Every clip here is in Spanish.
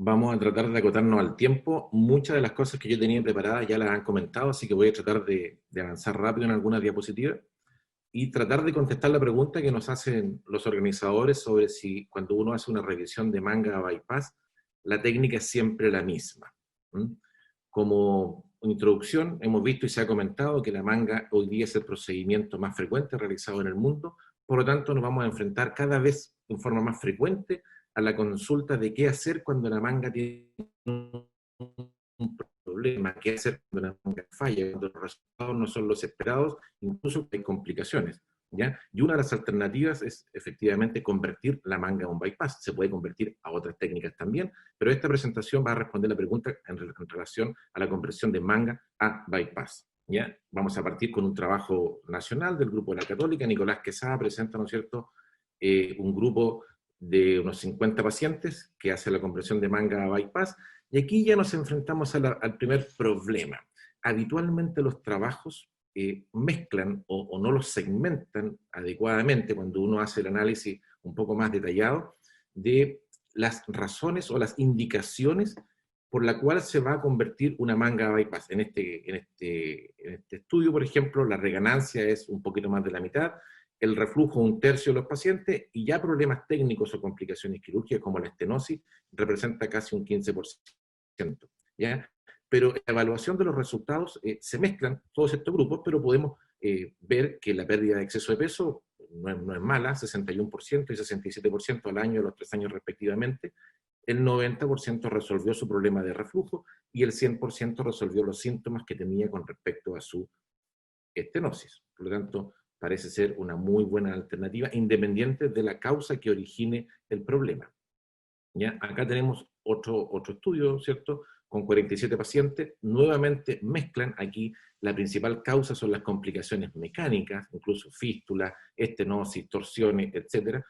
Vamos a tratar de acotarnos al tiempo. Muchas de las cosas que yo tenía preparadas ya las han comentado, así que voy a tratar de avanzar rápido en algunas diapositivas y tratar de contestar la pregunta que nos hacen los organizadores sobre si cuando uno hace una revisión de manga bypass, la técnica es siempre la misma. ¿Mm? Como introducción, hemos visto y se ha comentado que la manga hoy día es el procedimiento más frecuente realizado en el mundo, por lo tanto nos vamos a enfrentar cada vez en forma más frecuente a la consulta de qué hacer cuando la manga tiene un problema, qué hacer cuando la manga falla, cuando los resultados no son los esperados, incluso hay complicaciones. ¿Ya? Y una de las alternativas es efectivamente convertir la manga a un bypass. Se puede convertir a otras técnicas también, pero esta presentación va a responder la pregunta en relación a la conversión de manga a bypass. ¿Ya? Vamos a partir con un trabajo nacional del Grupo de la Católica. Nicolás Quesada presenta, ¿no es cierto?, un grupo de unos 50 pacientes que hace la conversión de manga a bypass, y aquí ya nos enfrentamos al primer problema. Habitualmente los trabajos mezclan o no los segmentan adecuadamente cuando uno hace el análisis un poco más detallado de las razones o las indicaciones por la cual se va a convertir una manga a bypass. En este estudio, por ejemplo, la reganancia es un poquito más de la mitad, el reflujo un tercio de los pacientes, y ya problemas técnicos o complicaciones quirúrgicas como la estenosis representa casi un 15%. ¿Ya? Pero la evaluación de los resultados se mezclan todos estos grupos, pero podemos ver que la pérdida de exceso de peso no es mala, 61% y 67% al año de los 3 años respectivamente. El 90% resolvió su problema de reflujo y el 100% resolvió los síntomas que tenía con respecto a su estenosis. Por lo tanto, parece ser una muy buena alternativa, independiente de la causa que origine el problema. ¿Ya? Acá tenemos otro estudio, ¿cierto?, con 47 pacientes. Nuevamente mezclan aquí, la principal causa son las complicaciones mecánicas, incluso fístula, estenosis, torsiones, etc.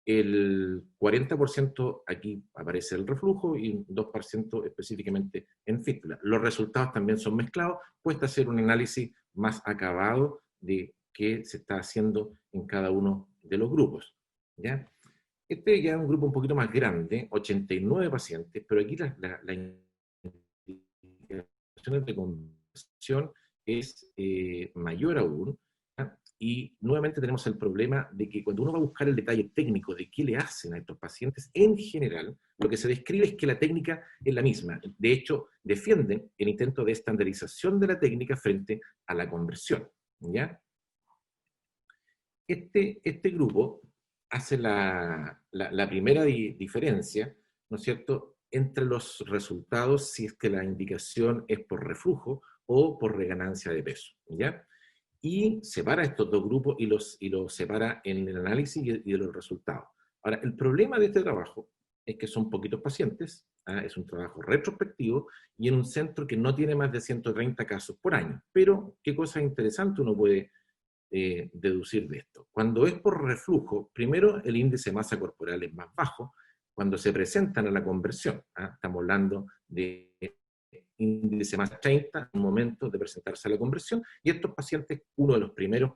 El 40% aquí aparece el reflujo y un 2% específicamente en fístula. Los resultados también son mezclados, cuesta hacer un análisis más acabado de qué se está haciendo en cada uno de los grupos. ¿Ya? Este ya es un grupo un poquito más grande, 89 pacientes, pero aquí la indicación de conversión es mayor aún, ¿ya? Y nuevamente tenemos el problema de que cuando uno va a buscar el detalle técnico de qué le hacen a estos pacientes, en general, lo que se describe es que la técnica es la misma. De hecho, defienden el intento de estandarización de la técnica frente a la conversión. ¿Ya? Este grupo hace la primera diferencia, ¿no es cierto?, entre los resultados si es que la indicación es por reflujo o por reganancia de peso, ¿ya? Y separa estos dos grupos y los separa en el análisis y de los resultados. Ahora, el problema de este trabajo es que son poquitos pacientes, es un trabajo retrospectivo y en un centro que no tiene más de 130 casos por año. Pero, ¿qué cosa interesante uno puede deducir de esto? Cuando es por reflujo, primero el índice de masa corporal es más bajo cuando se presentan a la conversión. Estamos hablando de índice más 30 en el momento de presentarse a la conversión, y estos pacientes, uno de los primeros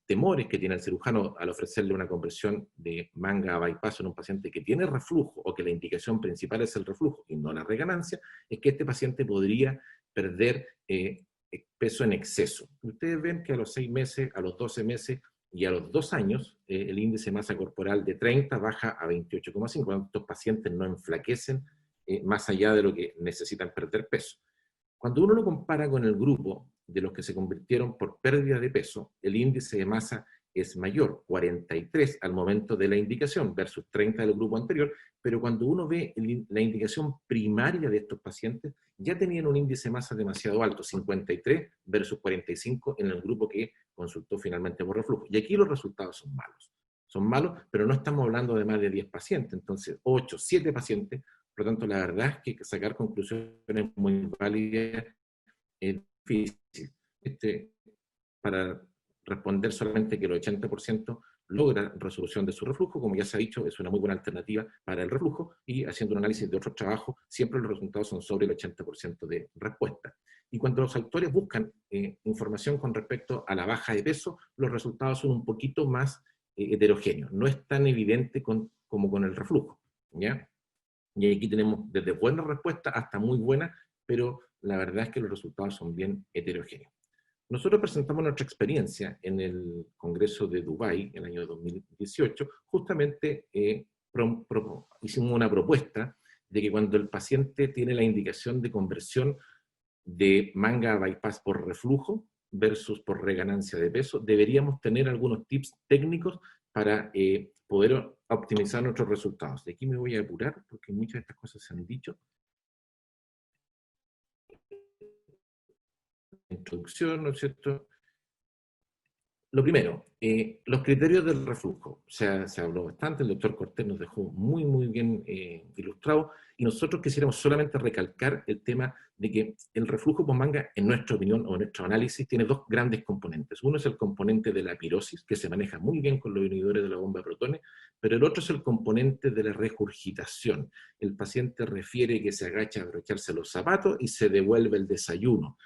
temores que tiene el cirujano al ofrecerle una conversión de manga a bypass en un paciente que tiene reflujo o que la indicación principal es el reflujo y no la reganancia, es que este paciente podría perder peso en exceso. Ustedes ven que a los 6 meses, a los 12 meses y a los 2 años, el índice de masa corporal de 30 baja a 28,5. Cuando estos pacientes no enflaquecen más allá de lo que necesitan perder peso. Cuando uno lo compara con el grupo de los que se convirtieron por pérdida de peso, el índice de masa es mayor, 43 al momento de la indicación versus 30 del grupo anterior, pero cuando uno ve la indicación primaria de estos pacientes, ya tenían un índice de masa demasiado alto, 53 versus 45 en el grupo que consultó finalmente por reflujo. Y aquí los resultados son malos. Son malos, pero no estamos hablando de más de 10 pacientes, entonces 8, 7 pacientes. Por lo tanto, la verdad es que sacar conclusiones muy válidas es difícil. Para responder solamente que el 80% logra resolución de su reflujo, como ya se ha dicho, es una muy buena alternativa para el reflujo, y haciendo un análisis de otros trabajos, siempre los resultados son sobre el 80% de respuesta. Y cuando los autores buscan información con respecto a la baja de peso, los resultados son un poquito más heterogéneos, no es tan evidente como con el reflujo, ¿ya? Y aquí tenemos desde buenas respuestas hasta muy buenas, pero la verdad es que los resultados son bien heterogéneos. Nosotros presentamos nuestra experiencia en el Congreso de Dubái, en el año 2018, justamente hicimos una propuesta de que cuando el paciente tiene la indicación de conversión de manga a bypass por reflujo versus por reganancia de peso, deberíamos tener algunos tips técnicos para poder optimizar nuestros resultados. De aquí me voy a apurar porque muchas de estas cosas se han dicho. Introducción, ¿no es cierto? Lo primero, los criterios del reflujo. Se habló bastante, el doctor Cortés nos dejó muy, muy bien ilustrado, y nosotros quisiéramos solamente recalcar el tema de que el reflujo por manga, en nuestra opinión o en nuestro análisis, tiene dos grandes componentes. Uno es el componente de la pirosis, que se maneja muy bien con los inhibidores de la bomba de protones, pero el otro es el componente de la regurgitación. El paciente refiere que se agacha a abrocharse los zapatos y se devuelve el desayuno,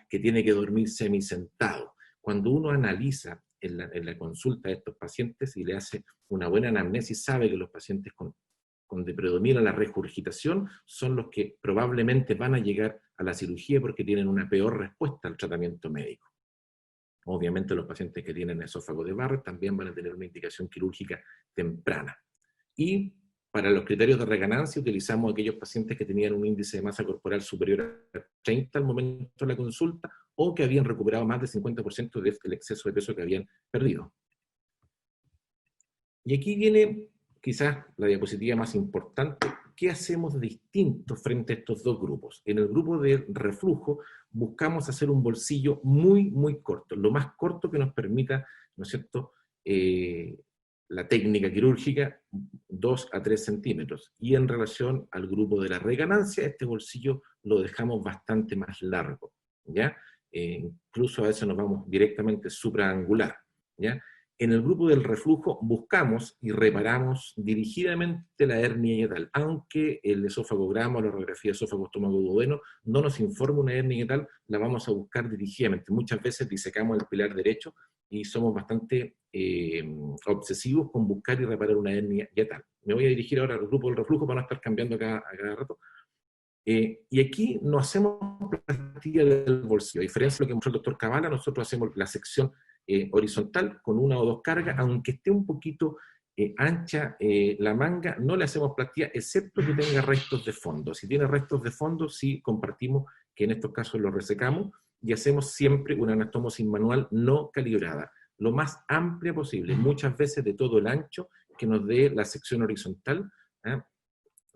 que tiene que dormir semisentado. Cuando uno analiza en la consulta de estos pacientes y le hace una buena anamnesis, sabe que los pacientes donde predomina la regurgitación son los que probablemente van a llegar a la cirugía porque tienen una peor respuesta al tratamiento médico. Obviamente los pacientes que tienen esófago de Barrett también van a tener una indicación quirúrgica temprana. Y para los criterios de reganancia utilizamos aquellos pacientes que tenían un índice de masa corporal superior a 30 al momento de la consulta, o que habían recuperado más del 50% del exceso de peso que habían perdido. Y aquí viene quizás la diapositiva más importante. ¿Qué hacemos distinto frente a estos dos grupos? En el grupo de reflujo buscamos hacer un bolsillo muy, muy corto, lo más corto que nos permita, ¿no es cierto?, la técnica quirúrgica, 2 a 3 centímetros. Y en relación al grupo de la reganancia, este bolsillo lo dejamos bastante más largo, ¿ya? Incluso a veces nos vamos directamente supraangular, ¿ya? En el grupo del reflujo buscamos y reparamos dirigidamente la hernia hiatal, aunque el esofagograma o la radiografía de esófago estómago duodeno no nos informa una hernia hiatal, la vamos a buscar dirigidamente. Muchas veces disecamos el pilar derecho y somos bastante obsesivos con buscar y reparar una hernia hiatal. Me voy a dirigir ahora al grupo del reflujo para no estar cambiando a cada rato. Y aquí no hacemos plastilla del bolsillo. A diferencia de lo que mostró el doctor Cabala, nosotros hacemos la sección horizontal con una o dos cargas, aunque esté un poquito ancha la manga, no le hacemos plastilla, excepto que tenga restos de fondo. Si tiene restos de fondo, sí compartimos que en estos casos lo resecamos y hacemos siempre una anastomosis manual no calibrada, lo más amplia posible, muchas veces de todo el ancho que nos dé la sección horizontal,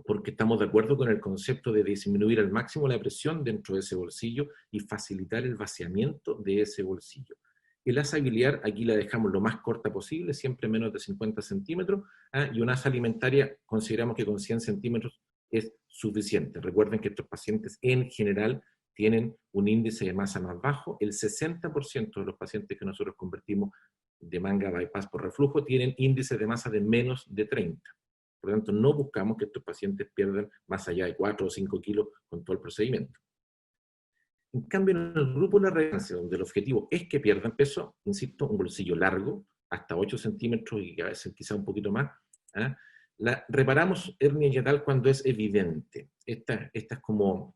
porque estamos de acuerdo con el concepto de disminuir al máximo la presión dentro de ese bolsillo y facilitar el vaciamiento de ese bolsillo. El asa biliar aquí la dejamos lo más corta posible, siempre menos de 50 centímetros, y una asa alimentaria consideramos que con 100 centímetros es suficiente. Recuerden que estos pacientes en general tienen un índice de masa más bajo. El 60% de los pacientes que nosotros convertimos de manga bypass por reflujo tienen índices de masa de menos de 30. Por lo tanto, no buscamos que estos pacientes pierdan más allá de 4 o 5 kilos con todo el procedimiento. En cambio, en el grupo de la reganancia, donde el objetivo es que pierdan peso, insisto, un bolsillo largo, hasta 8 centímetros y a veces quizá un poquito más, reparamos hernia hiatal cuando es evidente. Esta es como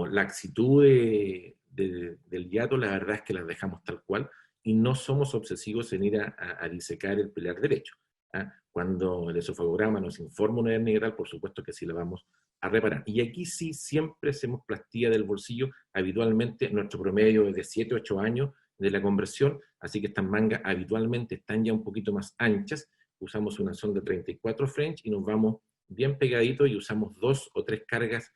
laxitud del hiato, la verdad es que las dejamos tal cual y no somos obsesivos en ir a disecar el pilar derecho. Cuando el esofagograma nos informa una hernia hiatal, por supuesto que sí la vamos a reparar. Y aquí sí siempre hacemos plastilla del bolsillo, habitualmente nuestro promedio es de 7 a 8 años de la conversión, así que estas mangas habitualmente están ya un poquito más anchas, usamos una sonda 34 French y nos vamos bien pegaditos y usamos 2 o 3 cargas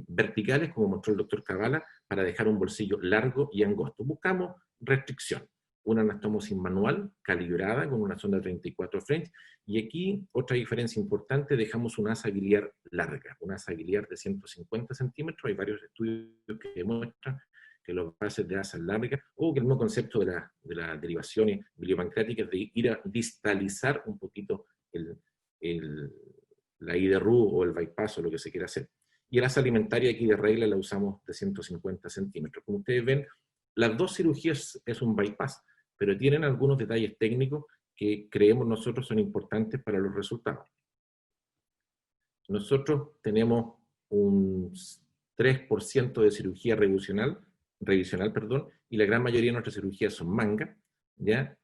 verticales, como mostró el doctor Cabala, para dejar un bolsillo largo y angosto. Buscamos restricción, una anastomosis manual calibrada con una sonda 34 French, y aquí otra diferencia importante, dejamos una asa biliar larga, una asa biliar de 150 centímetros, hay varios estudios que demuestran que los pases de asas largas, o que el mismo concepto de la derivación biliopancreática es de ir a distalizar un poquito la IDRU o el bypass o lo que se quiera hacer. Y el asa alimentaria aquí de regla la usamos de 150 centímetros. Como ustedes ven, las dos cirugías es un bypass, pero tienen algunos detalles técnicos que creemos nosotros son importantes para los resultados. nosotros tenemos un 3% de cirugía revisional, perdón, y la gran mayoría de nuestras cirugías son manga, ¿ya?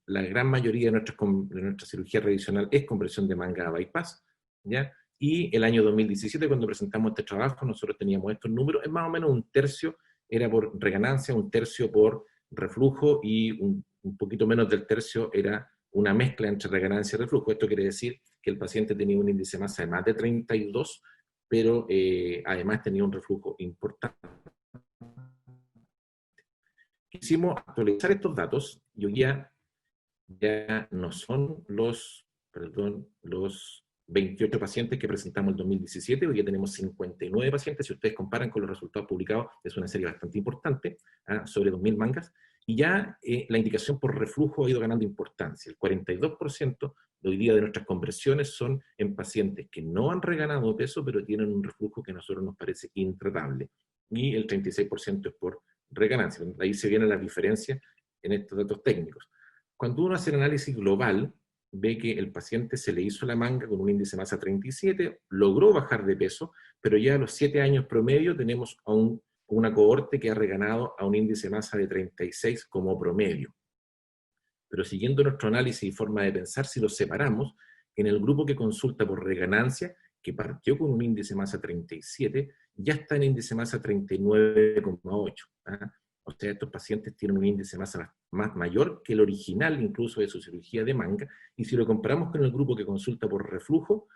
La gran mayoría de nuestra cirugía revisional es compresión de manga a bypass, ¿ya? Y el año 2017, cuando presentamos este trabajo, nosotros teníamos estos números, es más o menos un tercio era por reganancia, un tercio por reflujo y un poquito menos del tercio era una mezcla entre reganancia y reflujo. Esto quiere decir que el paciente tenía un índice de masa de más de 32, pero además tenía un reflujo importante. Quisimos actualizar estos datos y hoy ya no son los 28 pacientes que presentamos en 2017, hoy ya tenemos 59 pacientes, si ustedes comparan con los resultados publicados, es una serie bastante importante, sobre 2.000 mangas, y ya la indicación por reflujo ha ido ganando importancia. El 42% de hoy día de nuestras conversiones son en pacientes que no han reganado peso, pero tienen un reflujo que a nosotros nos parece intratable, y el 36% es por reganancia. Ahí se viene la diferencia en estos datos técnicos. Cuando uno hace el análisis global, ve que el paciente se le hizo la manga con un índice de masa 37, logró bajar de peso, pero ya a los 7 años promedio tenemos a una cohorte que ha reganado a un índice de masa de 36 como promedio. Pero siguiendo nuestro análisis y forma de pensar, si los separamos, en el grupo que consulta por reganancia, que partió con un índice de masa 37, ya está en índice de masa 39,8. O sea, estos pacientes tienen un índice de masa más mayor que el original, incluso de su cirugía de manga, y si lo comparamos con el grupo que consulta por reflujo,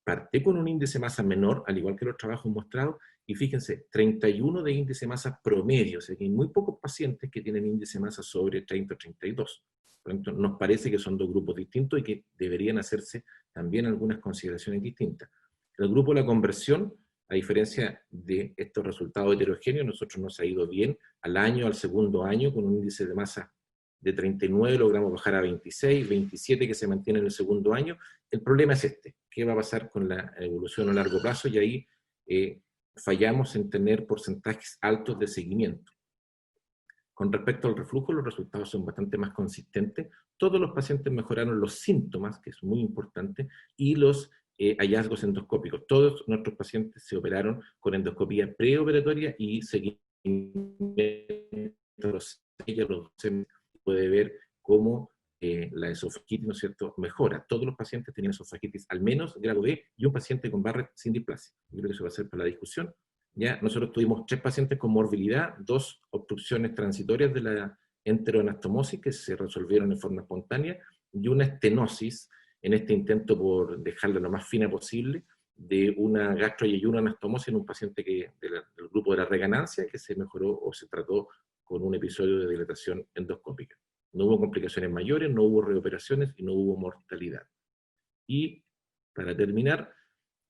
parte con un índice de masa menor, al igual que los trabajos mostrados, y fíjense, 31 de índice de masa promedio, o sea que hay muy pocos pacientes que tienen índice de masa sobre 30 o 32. Por lo tanto, nos parece que son dos grupos distintos y que deberían hacerse también algunas consideraciones distintas. El grupo de la conversión, a diferencia de estos resultados heterogéneos, nosotros nos ha ido bien al año, al segundo año, con un índice de masa de 39, logramos bajar a 26, 27 que se mantiene en el segundo año. El problema es este, ¿qué va a pasar con la evolución a largo plazo? Y ahí fallamos en tener porcentajes altos de seguimiento. Con respecto al reflujo, los resultados son bastante más consistentes. Todos los pacientes mejoraron los síntomas, que es muy importante, y los hallazgos endoscópicos. Todos nuestros pacientes se operaron con endoscopía preoperatoria y seguimiento de los 12 meses. Puede ver cómo la esofagitis, ¿no es cierto?, mejora. Todos los pacientes tenían esofagitis al menos grado B y un paciente con Barrett sin displasia. Yo creo que eso va a ser para la discusión. Ya nosotros tuvimos 3 pacientes con morbilidad, 2 obstrucciones transitorias de la enteroanastomosis que se resolvieron de forma espontánea y una estenosis en este intento por dejarla lo más fina posible de una gastroyeyunoanastomosis en un paciente del grupo de la reganancia que se mejoró o se trató con un episodio de dilatación endoscópica. No hubo complicaciones mayores, no hubo reoperaciones y no hubo mortalidad. Y para terminar,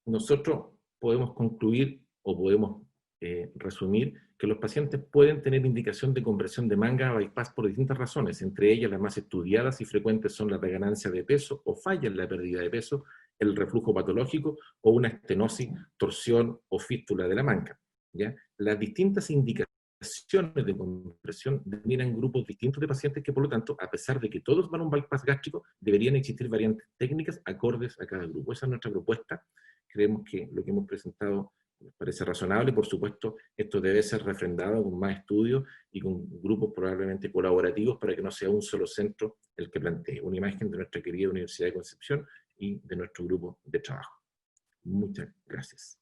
nosotros podemos concluir o podemos resumir que los pacientes pueden tener indicación de conversión de manga a bypass por distintas razones, entre ellas las más estudiadas y frecuentes son la reganancia de peso o falla en la pérdida de peso, el reflujo patológico o una estenosis, torsión o fístula de la manga. ¿Ya? Las distintas indicaciones de compresión determinan grupos distintos de pacientes que, por lo tanto, a pesar de que todos van a un bypass gástrico, deberían existir variantes técnicas acordes a cada grupo. Esa es nuestra propuesta. Creemos que lo que hemos presentado nos parece razonable. Por supuesto, esto debe ser refrendado con más estudios y con grupos probablemente colaborativos para que no sea un solo centro el que plantee. Una imagen de nuestra querida Universidad de Concepción y de nuestro grupo de trabajo. Muchas gracias.